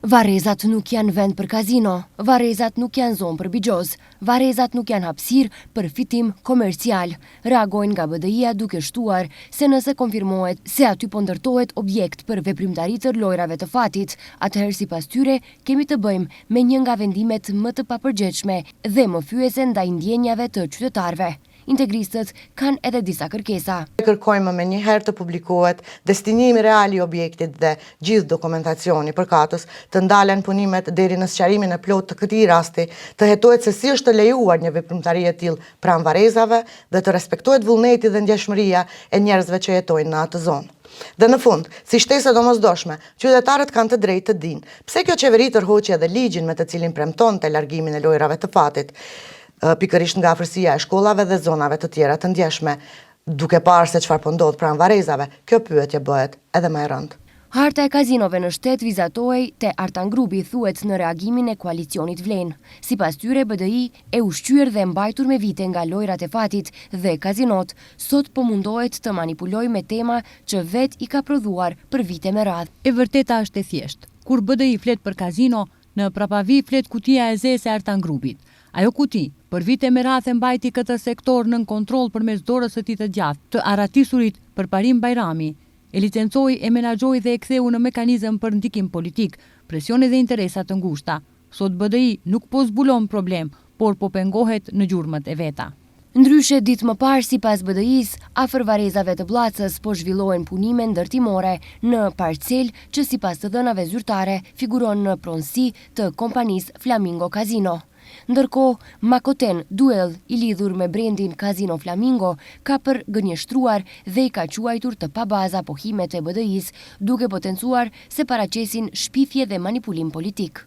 Varezat nuk janë vend për kazino, varezat nuk janë zonë për bigjoz, varezat nuk janë hapësirë për fitim komercial. Reagojnë nga BDI-a duke shtuar se nëse konfirmohet se aty po ndërtohet objekt për veprimtari të lojrave të fatit, atëherë sipas tyre kemi të bëjmë me një nga vendimet më të papërgjegjshme dhe më fyese ndaj ndjenjave të qytetarëve. Integristët kanë edhe disa kërkesa. Kërkojmë me një herë të publikohet destinimi real I objektit dhe gjithë dokumentacioni përkatës, të ndalen punimet deri në sqarimin e plot të këtij rasti, të hetohet se si është lejuar një veprimtari e tillë pranë varezave dhe të respektohet vullneti dhe ndjeshmëria e njerëzve që jetojnë në atë zonë. Dhe në fund, si shtesë domosdoshme, qytetarët kanë të drejtë të dinë pse kjo qeveri tërhoqi edhe ligjin me të cilin premtonte largimin e lojrave të fatit, pikërisht nga afërsia e shkollave dhe zonave të tjera të ndjeshme, duke parë se çfarë po ndodh pranë varezave, kjo pyetje bëhet edhe më e rëndë. Harta e kazinove në shtet vizatohej te Artan Grupi, thuhet në reagimin e koalicionit Vlen. Sipas tyre, BDI e ushqyer dhe mbajtur me vite nga lojrat e fatit dhe kazinot, sot po mundohet të manipulojë me tema që vet I ka prodhuar për vite me radhë. E vërteta është e thjeshtë. Kur BDI flet për kazino, në prapavi flet kutia e zezë e Artan Grupit. Ajo kuti, për vite me radhë mbajti këtë sektor nën kontroll përmes dorës së tij të gjatë, të arratisurit Përparim Bajrami, e licencoi e menaxhoi dhe e ktheu në mekanizëm për ndikim politik, presione dhe interesa të ngushta. Sot BDI nuk po zbulon problem, por po pengohet në gjurmët e veta. Ndryshe, ditë më parë, sipas BDI-s, afër varezave të Bllacës po zhvillohen punime ndërtimore në parcel që sipas të dhënave zyrtare figuron në pronësi të kompanisë Flamingo Casino. Ndërkohë, Makoten, duell I lidhur me brendin Casino Flamingo, ka përgënjeshtruar dhe I ka quajtur të pabaza pohimet e BDI-s, duke potencuar se paraqesin shpifje dhe manipulim politik.